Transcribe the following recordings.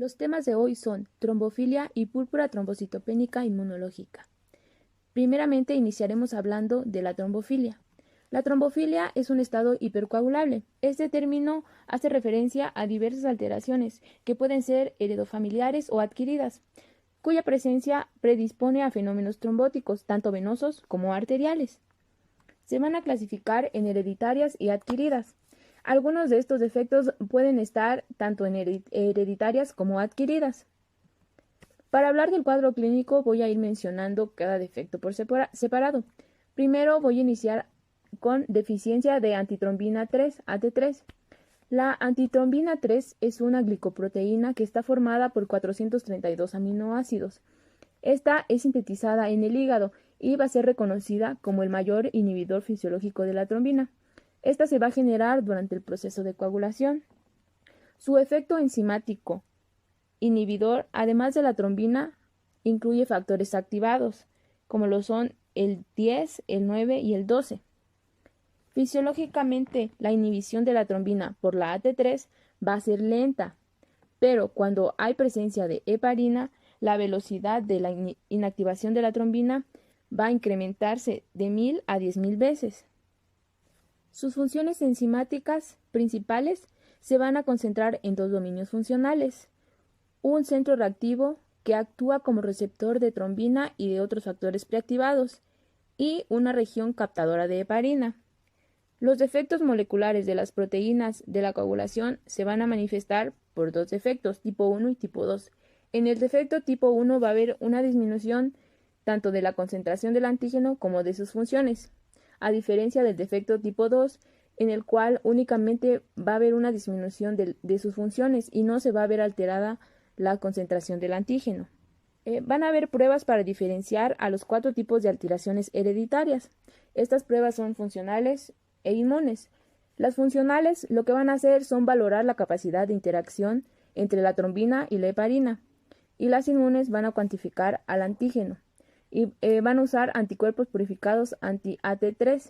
Los temas de hoy son trombofilia y púrpura trombocitopénica inmunológica. Primeramente iniciaremos hablando de la trombofilia. La trombofilia es un estado hipercoagulable. Este término hace referencia a diversas alteraciones que pueden ser heredofamiliares o adquiridas, cuya presencia predispone a fenómenos trombóticos, tanto venosos como arteriales. Se van a clasificar en hereditarias y adquiridas. Algunos de estos defectos pueden estar tanto en hereditarias como adquiridas. Para hablar del cuadro clínico voy a ir mencionando cada defecto por separado. Primero voy a iniciar con deficiencia de antitrombina 3, AT3. La antitrombina 3 es una glicoproteína que está formada por 432 aminoácidos. Esta es sintetizada en el hígado y va a ser reconocida como el mayor inhibidor fisiológico de la trombina. Esta se va a generar durante el proceso de coagulación. Su efecto enzimático inhibidor, además de la trombina, incluye factores activados, como lo son el 10, el 9 y el 12. Fisiológicamente, la inhibición de la trombina por la AT3 va a ser lenta, pero cuando hay presencia de heparina, la velocidad de la inactivación de la trombina va a incrementarse de 1000 a 10.000 veces. Sus funciones enzimáticas principales se van a concentrar en dos dominios funcionales: un centro reactivo que actúa como receptor de trombina y de otros factores preactivados, y una región captadora de heparina. Los defectos moleculares de las proteínas de la coagulación se van a manifestar por dos defectos, tipo 1 y tipo 2. En el defecto tipo 1 va a haber una disminución tanto de la concentración del antígeno como de sus funciones, a diferencia del defecto tipo 2, en el cual únicamente va a haber una disminución de sus funciones y no se va a ver alterada la concentración del antígeno. Van a haber pruebas para diferenciar a los 4 tipos de alteraciones hereditarias. Estas pruebas son funcionales e inmunes. Las funcionales lo que van a hacer son valorar la capacidad de interacción entre la trombina y la heparina, y las inmunes van a cuantificar al antígeno y van a usar anticuerpos purificados anti-AT3.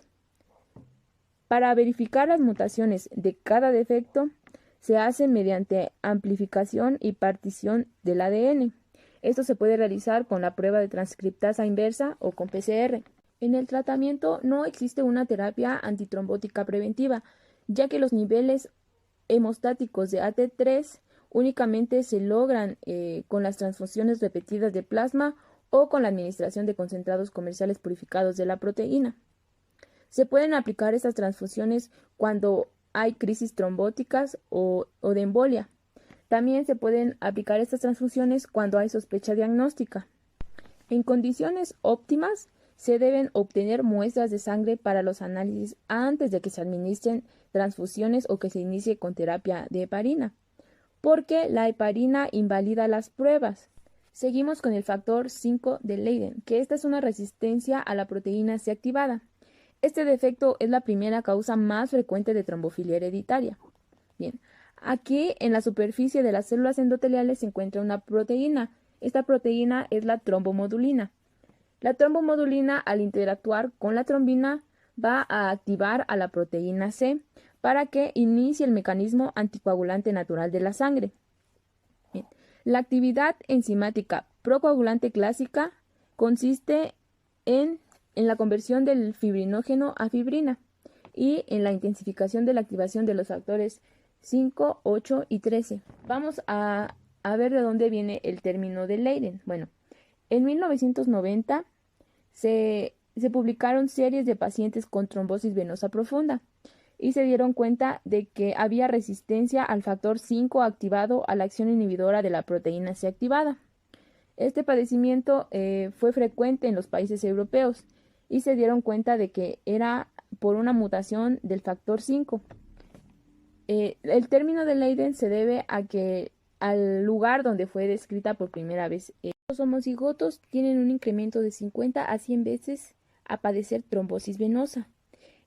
Para verificar las mutaciones de cada defecto se hace mediante amplificación y partición del ADN. Esto se puede realizar con la prueba de transcriptasa inversa o con PCR. En el tratamiento no existe una terapia antitrombótica preventiva, ya que los niveles hemostáticos de AT3 únicamente se logran con las transfusiones repetidas de plasma o con la administración de concentrados comerciales purificados de la proteína. Se pueden aplicar estas transfusiones cuando hay crisis trombóticas o de embolia. También se pueden aplicar estas transfusiones cuando hay sospecha diagnóstica. En condiciones óptimas, se deben obtener muestras de sangre para los análisis antes de que se administren transfusiones o que se inicie con terapia de heparina, porque la heparina invalida las pruebas. Seguimos con el factor 5 de Leiden, que esta es una resistencia a la proteína C activada. Este defecto es la primera causa más frecuente de trombofilia hereditaria. Bien, aquí en la superficie de las células endoteliales se encuentra una proteína. Esta proteína es la trombomodulina. La trombomodulina, al interactuar con la trombina, va a activar a la proteína C para que inicie el mecanismo anticoagulante natural de la sangre. Bien. La actividad enzimática procoagulante clásica consiste en la conversión del fibrinógeno a fibrina y en la intensificación de la activación de los factores 5, 8 y 13. Vamos a ver de dónde viene el término de Leiden. Bueno, en 1990 se publicaron series de pacientes con trombosis venosa profunda y se dieron cuenta de que había resistencia al factor 5 activado a la acción inhibidora de la proteína C activada. Este padecimiento fue frecuente en los países europeos y se dieron cuenta de que era por una mutación del factor 5. El término de Leiden se debe a que al lugar donde fue descrita por primera vez. Los homocigotos tienen un incremento de 50 a 100 veces a padecer trombosis venosa.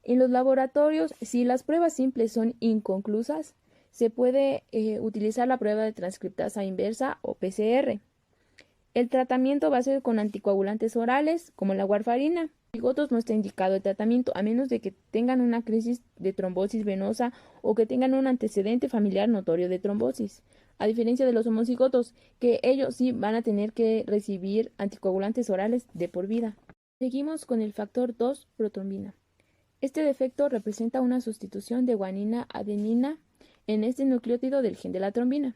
En los laboratorios, si las pruebas simples son inconclusas, se puede utilizar la prueba de transcriptasa inversa o PCR. El tratamiento va a ser con anticoagulantes orales, como la warfarina. En los cigotos no está indicado el tratamiento, a menos de que tengan una crisis de trombosis venosa o que tengan un antecedente familiar notorio de trombosis. a diferencia de los homocigotos, que ellos sí van a tener que recibir anticoagulantes orales de por vida. Seguimos con el factor 2, protrombina. Este defecto representa una sustitución de guanina-adenina en este nucleótido del gen de la trombina.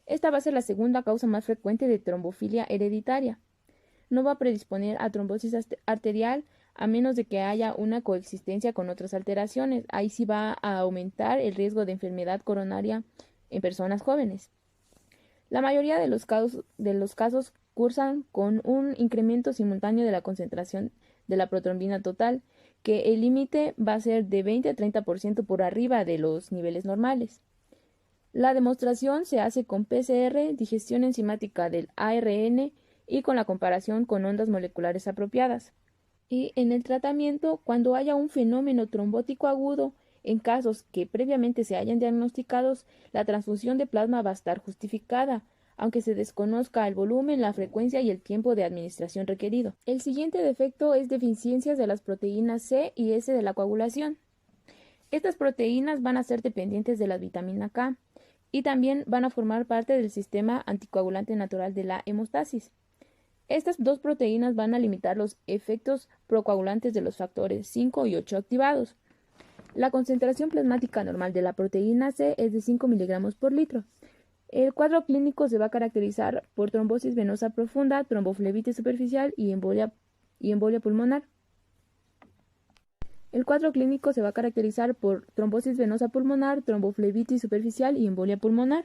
Esta va a ser la segunda causa más frecuente de trombofilia hereditaria. No va a predisponer a trombosis arterial a menos de que haya una coexistencia con otras alteraciones. Ahí sí va a aumentar el riesgo de enfermedad coronaria en personas jóvenes. La mayoría de los casos cursan con un incremento simultáneo de la concentración de la protrombina total, que el límite va a ser de 20 a 30% por arriba de los niveles normales. La demostración se hace con PCR, digestión enzimática del ARN y con la comparación con ondas moleculares apropiadas. Y en el tratamiento, cuando haya un fenómeno trombótico agudo, en casos que previamente se hayan diagnosticados, la transfusión de plasma va a estar justificada, aunque se desconozca el volumen, la frecuencia y el tiempo de administración requerido. El siguiente defecto es deficiencias de las proteínas C y S de la coagulación. Estas proteínas van a ser dependientes de la vitamina K y también van a formar parte del sistema anticoagulante natural de la hemostasis. Estas dos proteínas van a limitar los efectos procoagulantes de los factores 5 y 8 activados. La concentración plasmática normal de la proteína C es de 5 miligramos por litro. El cuadro clínico se va a caracterizar por trombosis venosa profunda, tromboflebitis superficial y embolia pulmonar. El cuadro clínico se va a caracterizar por trombosis venosa pulmonar, tromboflebitis superficial y embolia pulmonar.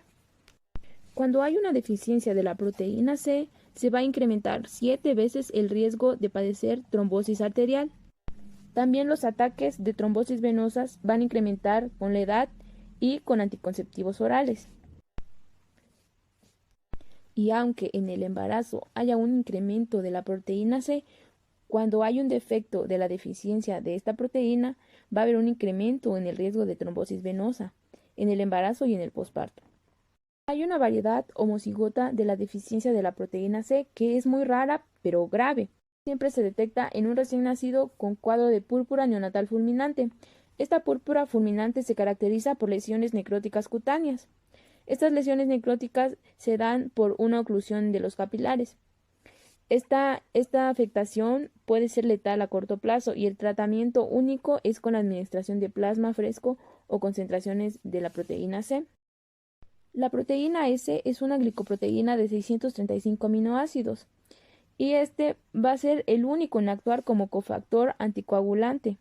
Cuando hay una deficiencia de la proteína C, se va a incrementar 7 veces el riesgo de padecer trombosis arterial. También los ataques de trombosis venosas van a incrementar con la edad y con anticonceptivos orales. Y aunque en el embarazo haya un incremento de la proteína C, cuando hay un defecto de la deficiencia de esta proteína, va a haber un incremento en el riesgo de trombosis venosa en el embarazo y en el posparto. Hay una variedad homocigota de la deficiencia de la proteína C que es muy rara pero grave. Siempre se detecta en un recién nacido con cuadro de púrpura neonatal fulminante. Esta púrpura fulminante se caracteriza por lesiones necróticas cutáneas. Estas lesiones necróticas se dan por una oclusión de los capilares. Esta afectación puede ser letal a corto plazo y el tratamiento único es con la administración de plasma fresco o concentraciones de la proteína C. La proteína S es una glicoproteína de 635 aminoácidos y este va a ser el único en actuar como cofactor anticoagulante.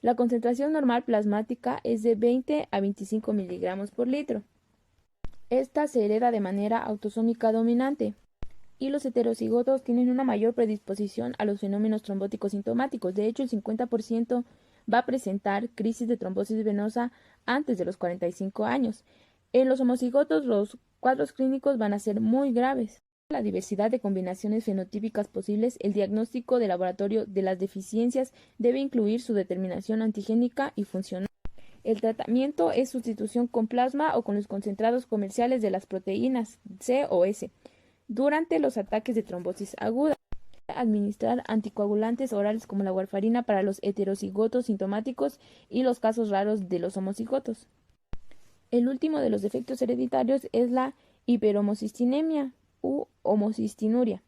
La concentración normal plasmática es de 20 a 25 miligramos por litro. Esta se hereda de manera autosómica dominante y los heterocigotos tienen una mayor predisposición a los fenómenos trombóticos sintomáticos. De hecho, el 50% va a presentar crisis de trombosis venosa antes de los 45 años. En los homocigotos, los cuadros clínicos van a ser muy graves. La diversidad de combinaciones fenotípicas posibles, el diagnóstico de laboratorio de las deficiencias debe incluir su determinación antigénica y funcional. El tratamiento es sustitución con plasma o con los concentrados comerciales de las proteínas C o S durante los ataques de trombosis aguda. Administrar anticoagulantes orales como la warfarina para los heterocigotos sintomáticos y los casos raros de los homocigotos. El último de los defectos hereditarios es la hiperhomocistinemia u homocistinuria.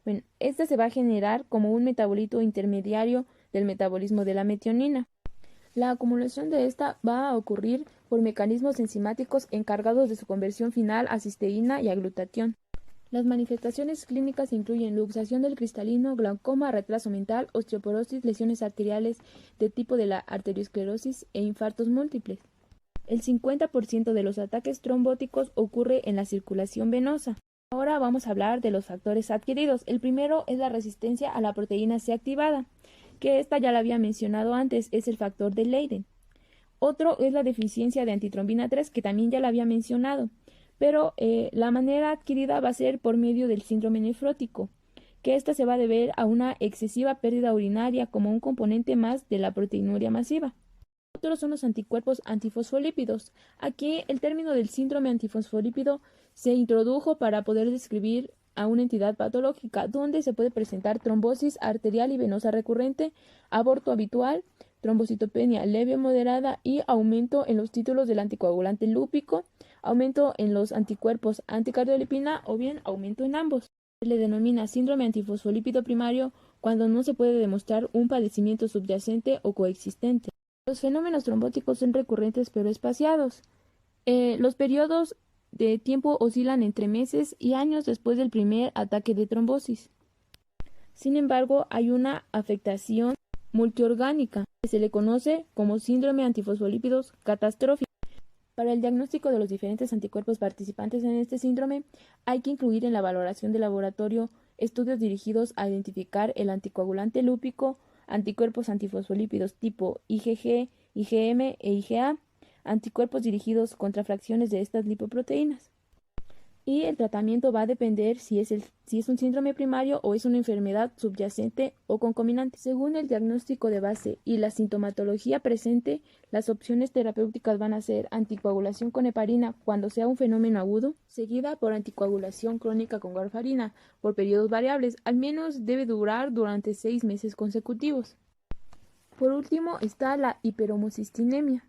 Bueno, esta se va a generar como un metabolito intermediario del metabolismo de la metionina. La acumulación de esta va a ocurrir por mecanismos enzimáticos encargados de su conversión final a cisteína y a glutatión. Las manifestaciones clínicas incluyen luxación del cristalino, glaucoma, retraso mental, osteoporosis, lesiones arteriales de tipo de la arteriosclerosis e infartos múltiples. El 50% de los ataques trombóticos ocurre en la circulación venosa. Ahora vamos a hablar de los factores adquiridos. El primero es la resistencia a la proteína C activada, que esta ya la había mencionado antes, es el factor de Leiden. Otro es la deficiencia de antitrombina 3, que también ya la había mencionado, pero la manera adquirida va a ser por medio del síndrome nefrótico, que esta se va a deber a una excesiva pérdida urinaria como un componente más de la proteinuria masiva. Otros son los anticuerpos antifosfolípidos. Aquí el término del síndrome antifosfolípido se introdujo para poder describir a una entidad patológica donde se puede presentar trombosis arterial y venosa recurrente, aborto habitual, trombocitopenia leve o moderada y aumento en los títulos del anticoagulante lúpico, aumento en los anticuerpos anticardiolipina o bien aumento en ambos. Se le denomina síndrome antifosfolípido primario cuando no se puede demostrar un padecimiento subyacente o coexistente. Los fenómenos trombóticos son recurrentes pero espaciados. Los periodos de tiempo oscilan entre meses y años después del primer ataque de trombosis. Sin embargo, hay una afectación multiorgánica que se le conoce como síndrome antifosfolípidos catastrófico. Para el diagnóstico de los diferentes anticuerpos participantes en este síndrome, hay que incluir en la valoración de laboratorio estudios dirigidos a identificar el anticoagulante lúpico, anticuerpos antifosfolípidos tipo IgG, IgM e IgA, anticuerpos dirigidos contra fracciones de estas lipoproteínas. Y el tratamiento va a depender si es un síndrome primario o es una enfermedad subyacente o concomitante. Según el diagnóstico de base y la sintomatología presente, las opciones terapéuticas van a ser anticoagulación con heparina cuando sea un fenómeno agudo, seguida por anticoagulación crónica con warfarina por periodos variables, al menos debe durar durante 6 meses consecutivos. Por último está la hiperhomocistinemia.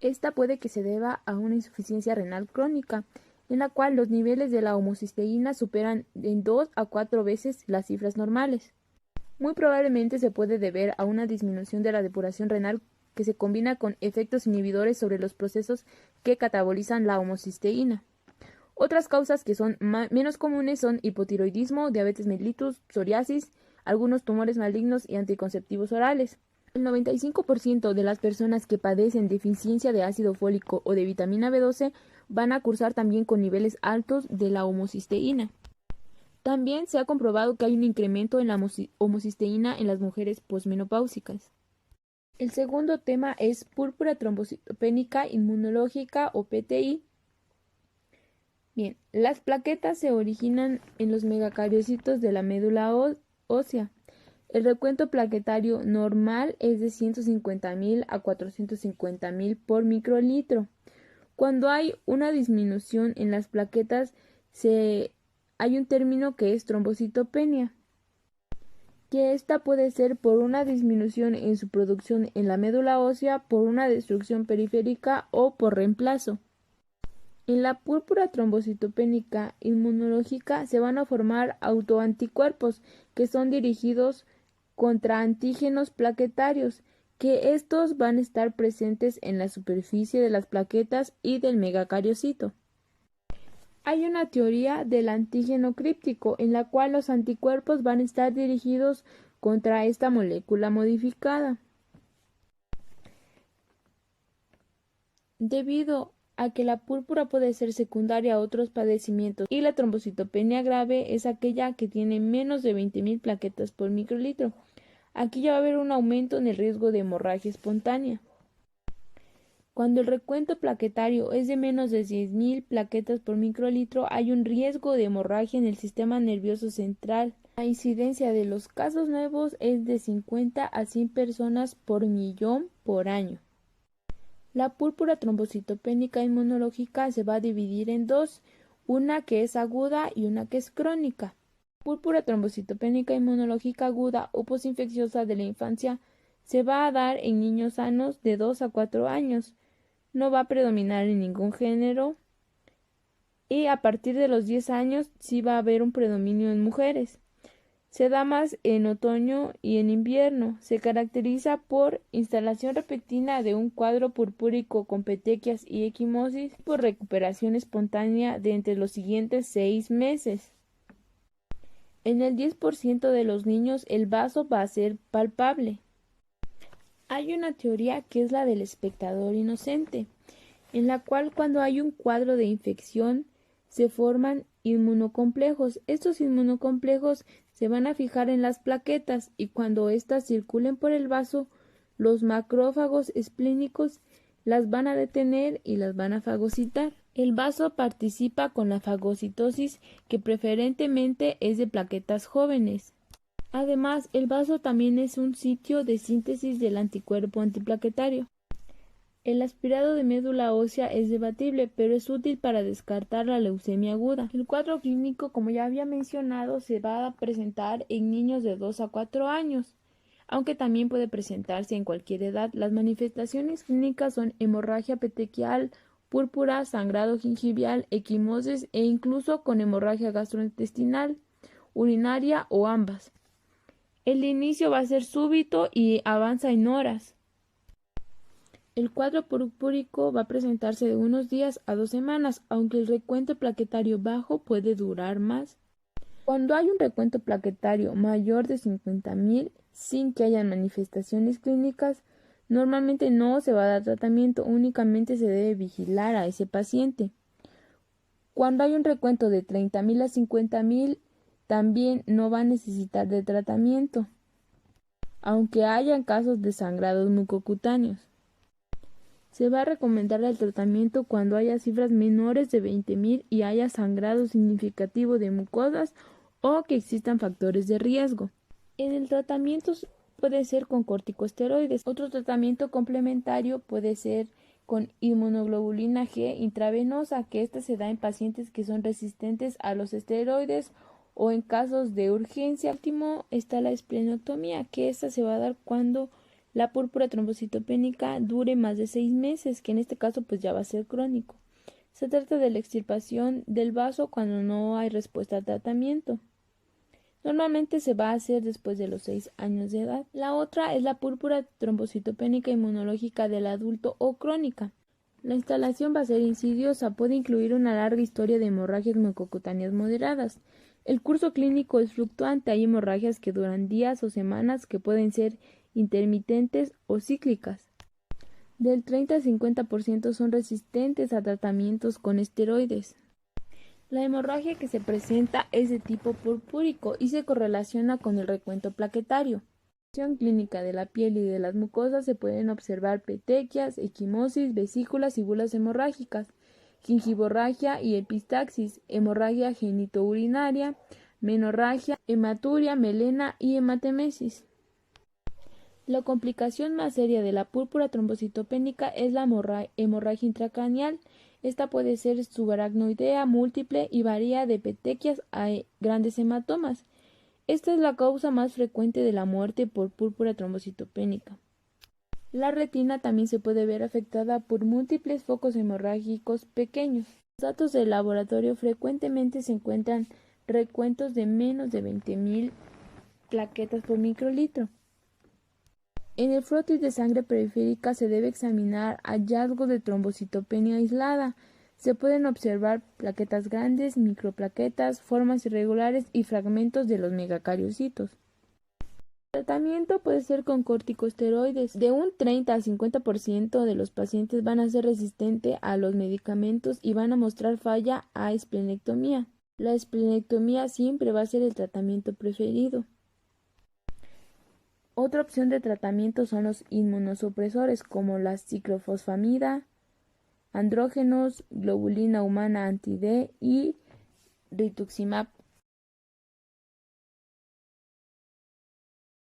Esta puede que se deba a una insuficiencia renal crónica, en la cual los niveles de la homocisteína superan en 2 a 4 veces las cifras normales. Muy probablemente se puede deber a una disminución de la depuración renal que se combina con efectos inhibidores sobre los procesos que catabolizan la homocisteína. Otras causas que son menos comunes son hipotiroidismo, diabetes mellitus, psoriasis, algunos tumores malignos y anticonceptivos orales. El 95% de las personas que padecen deficiencia de ácido fólico o de vitamina B12 van a cursar también con niveles altos de la homocisteína. También se ha comprobado que hay un incremento en la homocisteína en las mujeres posmenopáusicas. El segundo tema es púrpura trombocitopénica inmunológica o PTI. Bien, las plaquetas se originan en los megacariocitos de la médula ósea. El recuento plaquetario normal es de 150.000 a 450.000 por microlitro. Cuando hay una disminución en las plaquetas, hay un término que es trombocitopenia, que esta puede ser por una disminución en su producción en la médula ósea, por una destrucción periférica o por reemplazo. En la púrpura trombocitopénica inmunológica se van a formar autoanticuerpos que son dirigidos contra antígenos plaquetarios, que estos van a estar presentes en la superficie de las plaquetas y del megacariocito. Hay una teoría del antígeno críptico en la cual los anticuerpos van a estar dirigidos contra esta molécula modificada. Debido a que la púrpura puede ser secundaria a otros padecimientos y la trombocitopenia grave es aquella que tiene menos de 20.000 plaquetas por microlitro. Aquí ya va a haber un aumento en el riesgo de hemorragia espontánea. Cuando el recuento plaquetario es de menos de 10.000 plaquetas por microlitro, hay un riesgo de hemorragia en el sistema nervioso central. La incidencia de los casos nuevos es de 50 a 100 personas por millón por año. La púrpura trombocitopénica inmunológica se va a dividir en dos, una que es aguda y una que es crónica. La púrpura trombocitopénica inmunológica aguda o posinfecciosa de la infancia se va a dar en niños sanos de 2 a 4 años. No va a predominar en ningún género y a partir de los 10 años sí va a haber un predominio en mujeres. Se da más en otoño y en invierno. Se caracteriza por instalación repentina de un cuadro purpúrico con petequias y equimosis por recuperación espontánea de entre los siguientes 6 meses. En el 10% de los niños el vaso va a ser palpable. Hay una teoría que es la del espectador inocente, en la cual cuando hay un cuadro de infección se forman inmunocomplejos. Estos inmunocomplejos se van a fijar en las plaquetas y cuando éstas circulen por el vaso, los macrófagos esplínicos las van a detener y las van a fagocitar. El vaso participa con la fagocitosis que preferentemente es de plaquetas jóvenes. Además, el vaso también es un sitio de síntesis del anticuerpo antiplaquetario. El aspirado de médula ósea es debatible, pero es útil para descartar la leucemia aguda. El cuadro clínico, como ya había mencionado, se va a presentar en niños de 2 a 4 años, aunque también puede presentarse en cualquier edad. Las manifestaciones clínicas son hemorragia petequial púrpura, sangrado gingival, equimosis e incluso con hemorragia gastrointestinal, urinaria o ambas. El inicio va a ser súbito y avanza en horas. El cuadro purpúrico va a presentarse de unos días a 2 semanas, aunque el recuento plaquetario bajo puede durar más. Cuando hay un recuento plaquetario mayor de 50.000 sin que haya manifestaciones clínicas, normalmente no se va a dar tratamiento, únicamente se debe vigilar a ese paciente. Cuando hay un recuento de 30.000 a 50.000, también no va a necesitar de tratamiento, aunque hayan casos de sangrados mucocutáneos. Se va a recomendar el tratamiento cuando haya cifras menores de 20.000 y haya sangrado significativo de mucosas o que existan factores de riesgo. En el tratamiento puede ser con corticosteroides. Otro tratamiento complementario puede ser con inmunoglobulina G intravenosa, que esta se da en pacientes que son resistentes a los esteroides o en casos de urgencia. Último está la esplenectomía, que esta se va a dar cuando la púrpura trombocitopénica dure más de 6 meses, que en este caso pues ya va a ser crónico. Se trata de la extirpación del vaso cuando no hay respuesta al tratamiento. Normalmente se va a hacer después de los 6 años de edad. La otra es la púrpura trombocitopénica inmunológica del adulto o crónica. La instalación va a ser insidiosa, puede incluir una larga historia de hemorragias mucocutáneas moderadas. El curso clínico es fluctuante, hay hemorragias que duran días o semanas que pueden ser intermitentes o cíclicas. Del 30 al 50% son resistentes a tratamientos con esteroides. La hemorragia que se presenta es de tipo purpúrico y se correlaciona con el recuento plaquetario. En la función clínica de la piel y de las mucosas se pueden observar petequias, equimosis, vesículas y bulas hemorrágicas, gingivorragia y epistaxis, hemorragia genitourinaria, menorragia, hematuria, melena y hematemesis. La complicación más seria de la púrpura trombocitopénica es la hemorragia intracraneal. Esta puede ser subaracnoidea múltiple y varía de petequias a grandes hematomas. Esta es la causa más frecuente de la muerte por púrpura trombocitopénica. La retina también se puede ver afectada por múltiples focos hemorrágicos pequeños. Los datos del laboratorio frecuentemente se encuentran recuentos de menos de 20.000 plaquetas por microlitro. En el frotis de sangre periférica se debe examinar hallazgos de trombocitopenia aislada. Se pueden observar plaquetas grandes, microplaquetas, formas irregulares y fragmentos de los megacariocitos. El tratamiento puede ser con corticosteroides. De un 30 al 50% de los pacientes van a ser resistentes a los medicamentos y van a mostrar falla a esplenectomía. La esplenectomía siempre va a ser el tratamiento preferido. Otra opción de tratamiento son los inmunosupresores como la ciclofosfamida, andrógenos, globulina humana anti-D y rituximab.